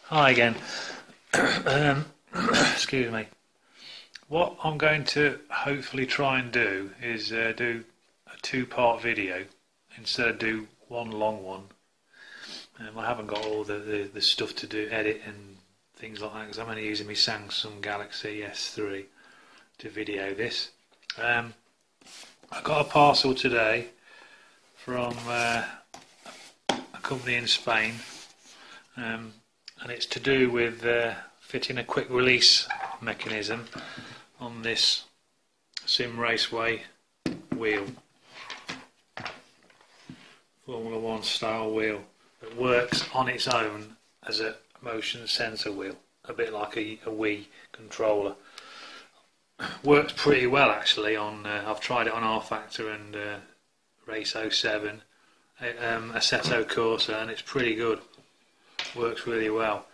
Hi again. Excuse me. What I'm going to hopefully try and do is do a two-part video instead of do one long one. I haven't got all the stuff to do, edit and things like that, because I'm only using my Samsung Galaxy S3 to video this. I got a parcel today from a company in Spain, and it's to do with fitting a quick release mechanism on this Sim Raceway wheel, Formula 1 style wheel that works on its own as a motion sensor wheel, a bit like a Wii controller. Works pretty well actually on, I've tried it on R Factor and Race 07, Assetto Corsa, and it's pretty good. Works really well.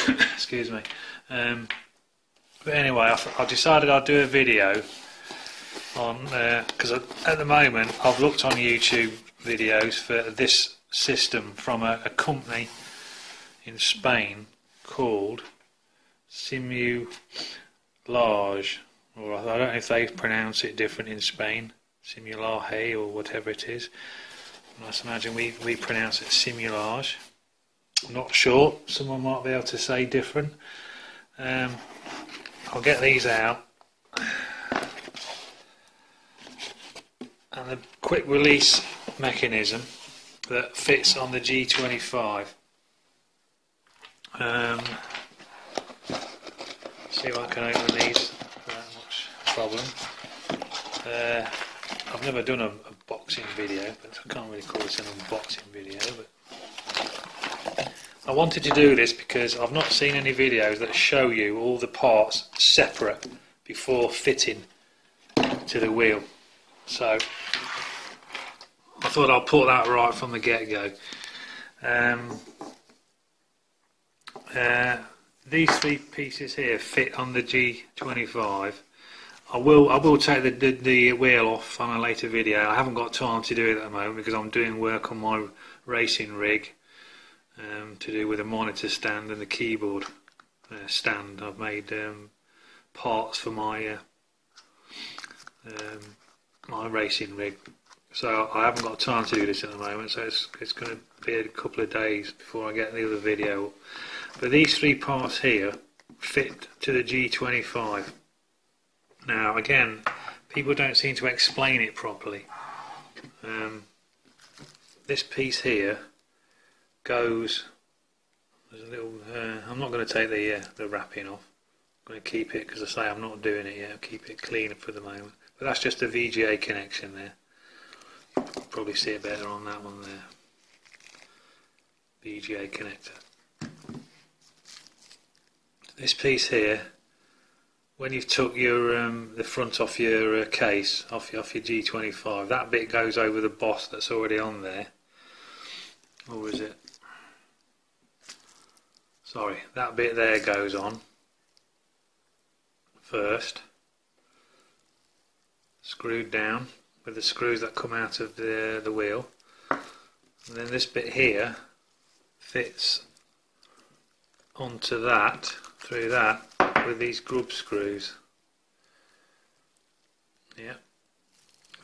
Excuse me. But anyway, I decided I'd do a video on, because at the moment I've looked on YouTube videos for this system from a company in Spain called Simulage, or I don't know if they pronounce it different in Spain, Simulage or whatever it is. I imagine we pronounce it Simulage. I'm not sure, someone might be able to say different. I'll get these out, and the quick release mechanism that fits on the G25. See if I can open these without much problem. I've never done a boxing video, but I can't really call this an unboxing video, but I wanted to do this because I've not seen any videos that show you all the parts separate before fitting to the wheel. So I thought I'll put that right from the get-go. These three pieces here fit on the G25. I will take the wheel off on a later video. I haven't got time to do it at the moment because I'm doing work on my racing rig. To do with a monitor stand and the keyboard stand. I've made parts for my my racing rig, so I haven't got time to do this at the moment. So it's going to be a couple of days before I get the other video up. But these three parts here fit to the G25. Now again, people don't seem to explain it properly. This piece here goes, there's a little, I'm not going to take the wrapping off. I'm going to keep it because I say I'm not doing it yet. I'll keep it clean for the moment. But that's just a VGA connection there. Probably see it better on that one there. VGA connector. This piece here, when you've took your the front off your case off your G25, that bit goes over the boss that's already on there. Or is it? Sorry, that bit there goes on first, screwed down with the screws that come out of the wheel, and then this bit here fits onto that, through that, with these grub screws. Yeah,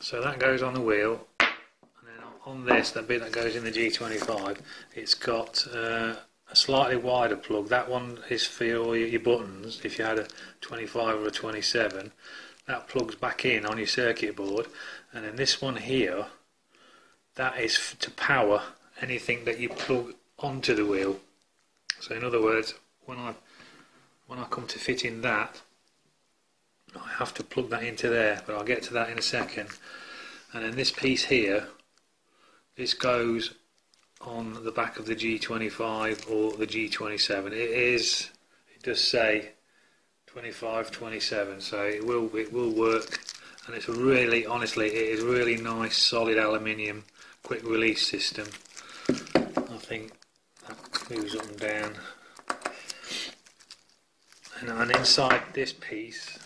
so that goes on the wheel, and then on this, that bit that goes in the G25, it's got a slightly wider plug. That one is for your buttons. If you had a 25 or a 27, that plugs back in on your circuit board, and then this one here, that is to power anything that you plug onto the wheel. So in other words, when I come to fit in that, I have to plug that into there, but I'll get to that in a second. And then this piece here, this goes on the back of the G25 or the G27. It does say 25, 27, so it will work, and it's really, honestly, it is really nice solid aluminium quick release system. I think that moves up and down, and inside this piece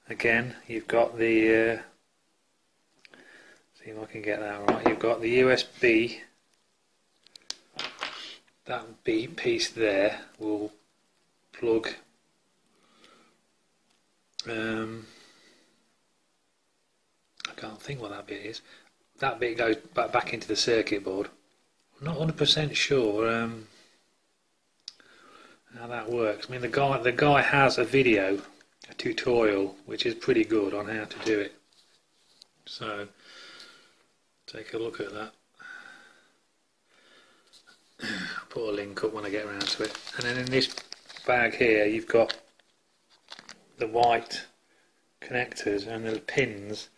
again you've got the see if I can get that right, you've got the USB that piece there will plug I can't think what that bit is. That bit goes back into the circuit board. I'm not 100% sure how that works. I mean, the guy has a video, a tutorial, which is pretty good on how to do it. So take a look at that. I'll put a link up when I get around to it. And then in this bag here, you've got the white connectors and the pins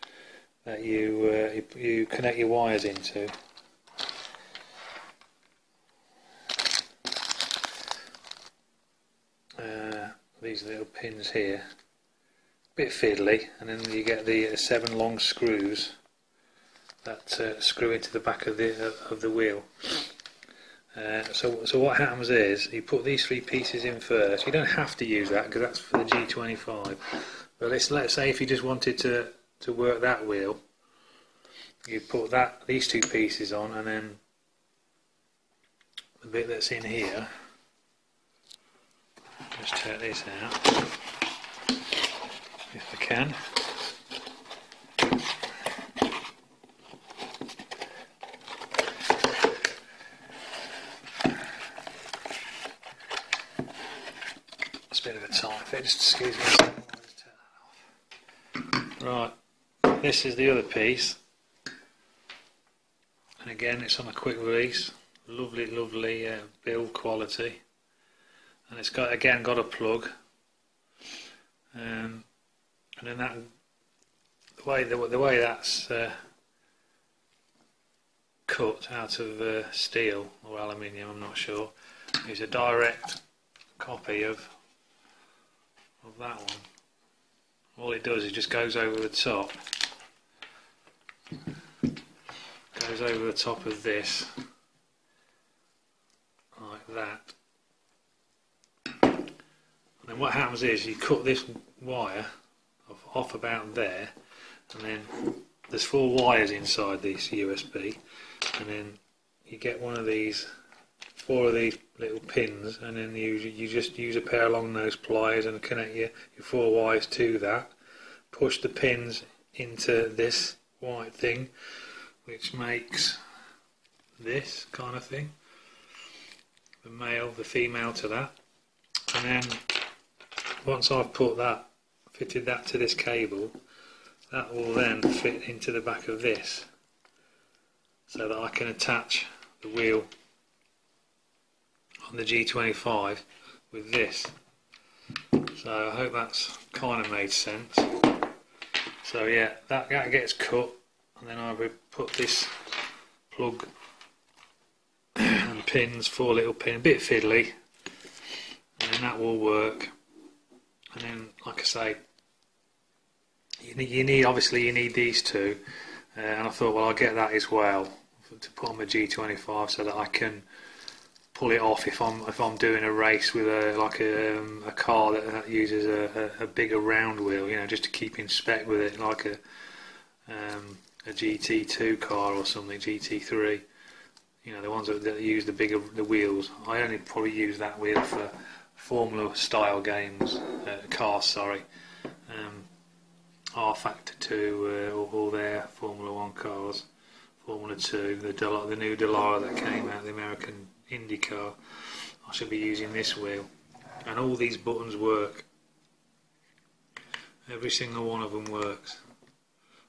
that you connect your wires into. These little pins here, bit fiddly, and then you get the 7 long screws that screw into the back of the wheel. So what happens is you put these 3 pieces in first. You don't have to use that because that's for the G25. But let's say if you just wanted to work that wheel, you put these 2 pieces on, and then the bit that's in here. Just check this out if I can. It's a bit of a tight fit, just excuse me. Right, this is the other piece, and again it's on a quick release. Lovely build quality, and it's got a plug, and then the way that's cut out of steel or aluminium, I'm not sure, is a direct copy of that one. All it does is just goes over the top. Goes over the top of this, like that. And then what happens is you cut this wire off about there, and then there's 4 wires inside this USB, and then you get 4 of these little pins, and then you just use a pair of long nose pliers and connect your 4 wires to that. Push the pins into this white thing, which makes this kind of thing. The male, the female to that, and then once I've fitted that to this cable, that will then fit into the back of this, so that I can attach the wheel on the G25 with this. So I hope that's kind of made sense. So yeah, that gets cut, and then I would put this plug and pins, 4 little pins, a bit fiddly, and then that will work. And then, like I say, you need these 2, and I thought, well, I'll get that as well to put on my G25 so that I can pull it off if I'm doing a race with a car that uses a bigger round wheel, just to keep in spec with it, like a GT2 car or something, GT3, the ones that use the wheels. I only probably use that wheel for Formula style games, cars, sorry, R Factor 2, all their Formula 1 cars, Formula 2, the new Dallara that came out, the American Indy car. I should be using this wheel, and all these buttons work. Every single one of them works.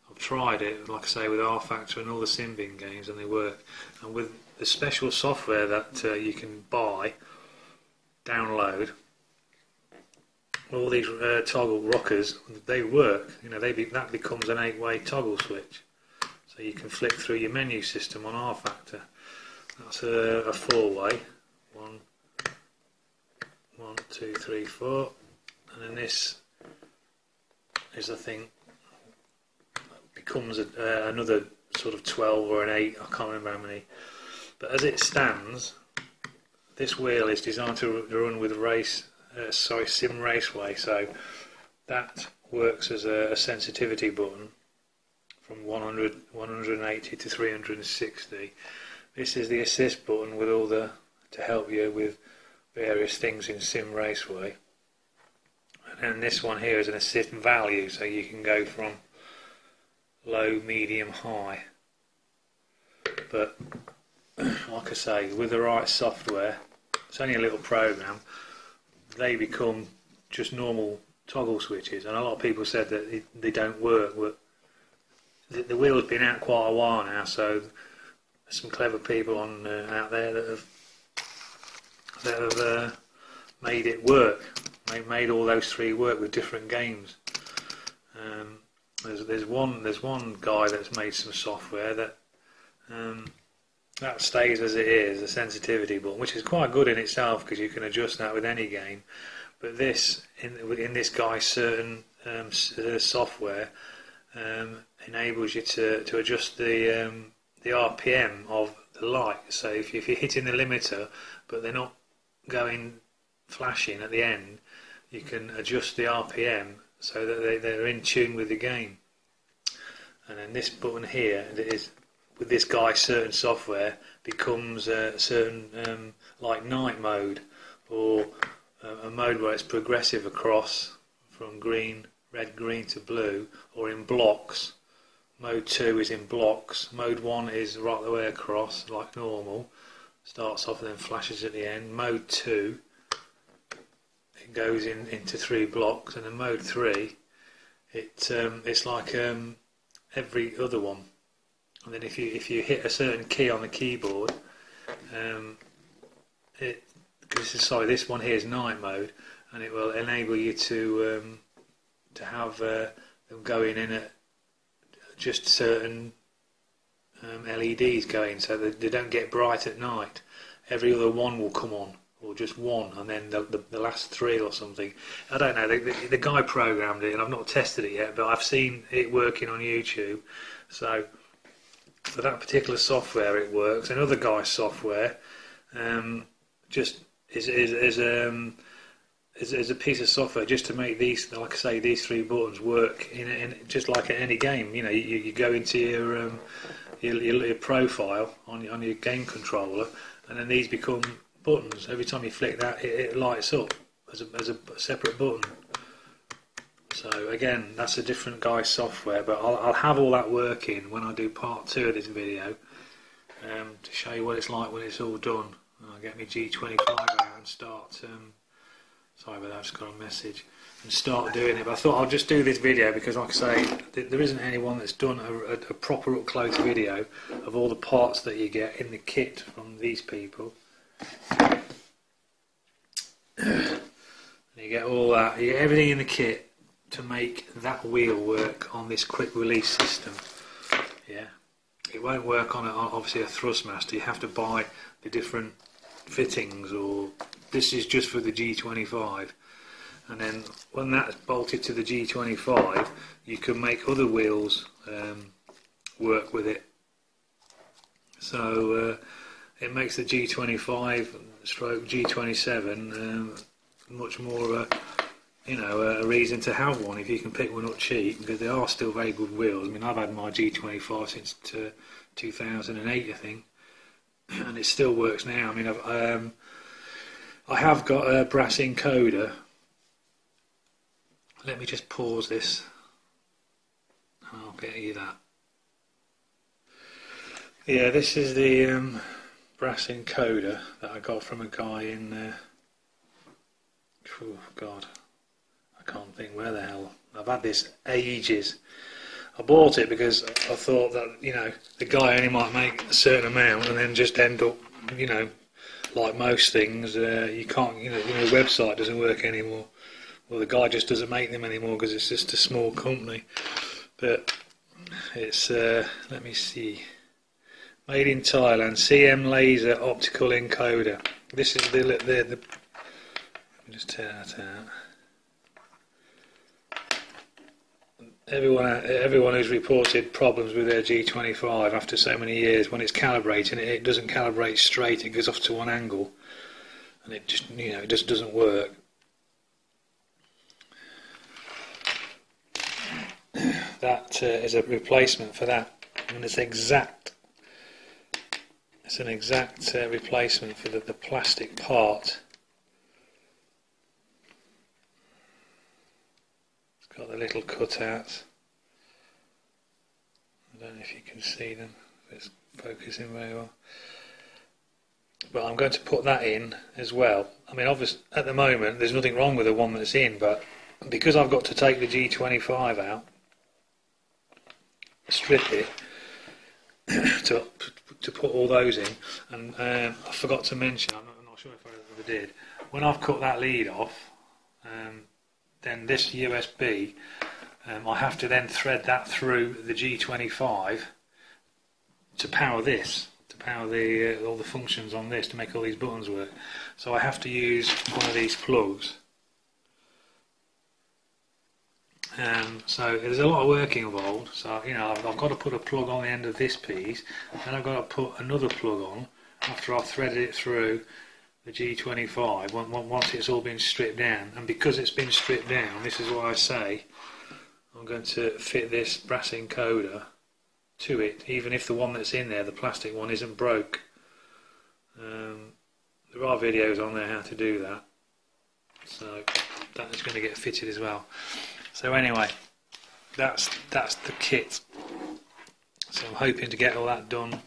I've tried it, like I say, with R Factor and all the Simbin games, and they work. And with the special software that you can download, all these toggle rockers, they work. That becomes an 8-way toggle switch, so you can flick through your menu system on R Factor. That's a 4-way. 1, 2, 3, 4, and then this is, I think, becomes another sort of 12 or an 8. I can't remember how many. But as it stands, this wheel is designed to run with Sim Raceway, so that works as a sensitivity button from 180 to 360. This is the assist button with all the to help you with various things in Sim Raceway. And then this one here is an assist value, so you can go from low, medium, high. But like I say, with the right software, it's only a little program, they become just normal toggle switches. And a lot of people said that they don't work, but the wheel's been out quite a while now, so there's some clever people on out there that have made it work. They made all those three work with different games. There's one guy that's made some software that stays as it is, a sensitivity button, which is quite good in itself because you can adjust that with any game. But this, in this guy's certain software, enables you to adjust the RPM of the light. So if you're hitting the limiter, but they're not going flashing at the end, you can adjust the RPM so that they're in tune with the game. And then this button here, that is with this guy's certain software, becomes a certain like night mode, or a mode where it's progressive across from green, red, green to blue, or in blocks. Mode 2 is in blocks. Mode 1 is right the way across, like normal. Starts off and then flashes at the end. Mode 2, it goes into 3 blocks, and then mode 3, it's like every other one. And then if you hit a certain key on the keyboard, this one here is night mode, and it will enable you to have them going in at just certain LEDs going, so that they don't get bright at night. Every other one will come on, or just one, and then the last 3 or something. I don't know. The guy programmed it, and I've not tested it yet, but I've seen it working on YouTube. So for that particular software, it works. Another guy's software just is a piece of software just to make these, like I say, these 3 buttons work in just like at any game. You know, you go into your profile on your game controller, and then these become buttons. Every time you flick that, it lights up as a separate button. So again, that's a different guy's software, but I'll have all that working when I do part 2 of this video, to show you what it's like when it's all done. I'll get my G25 out and start. Sorry about that, I just got a message, and start doing it. But I thought I'll just do this video because, like I say, there isn't anyone that's done a proper up close video of all the parts that you get in the kit from these people. And you get all that, you get everything in the kit to make that wheel work on this quick release system. Yeah, it won't work on obviously a Thrustmaster. You have to buy the different fittings, or this is just for the G25, and then when that's bolted to the G25, you can make other wheels work with it. So it makes the G25 stroke G27 much more a reason to have one if you can pick one up cheap, because they are still very good wheels. I mean, I've had my G25 since 2008, I think, and it still works now. I mean, I have got a brass encoder. Let me just pause this and I'll get you that. Yeah, this is the brass encoder that I got from a guy in oh God, I can't think where the hell. I've had this ages. I bought it because I thought that, you know, the guy only might make a certain amount and then just end up, you know, like most things, you can't, you know, the website doesn't work anymore. Well, the guy just doesn't make them anymore because it's just a small company. But it's, let me see, made in Thailand, CM Laser Optical Encoder. This is the let me just tear that out. Everyone who's reported problems with their G25 after so many years, when it's calibrating, it doesn't calibrate straight. It goes off to one angle, and it just, you know, it just doesn't work. That is a replacement for that, and it's It's an exact replacement for the plastic part. It's got the little cutouts. I don't know if you can see them, if it's focusing very well. But I'm going to put that in as well. I mean, obviously, at the moment, there's nothing wrong with the one that's in, but because I've got to take the G25 out, strip it, to put all those in, and I forgot to mention, I'm not sure if I ever did, when I've cut that lead off, then this USB, I have to then thread that through the G25 to power this, to power all the functions on this, to make all these buttons work. So I have to use one of these plugs. So there's a lot of work involved. So I've got to put a plug on the end of this piece, then I've got to put another plug on after I've threaded it through the G25 once it's all been stripped down. And because it's been stripped down, this is why I say I'm going to fit this brass encoder to it, even if the one that's in there, the plastic one, isn't broke. There are videos on there how to do that, so that is going to get fitted as well. So anyway, that's the kit. So I'm hoping to get all that done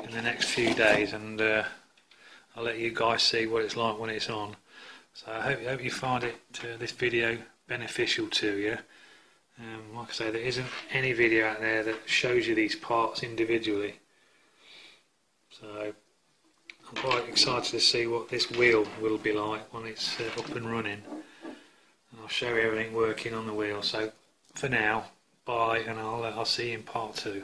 in the next few days, and I'll let you guys see what it's like when it's on. So I hope you find this video beneficial to you. Like I say, there isn't any video out there that shows you these parts individually. So I'm quite excited to see what this wheel will be like when it's up and running. And I'll show you everything working on the wheel. So for now, bye, and I'll see you in part 2.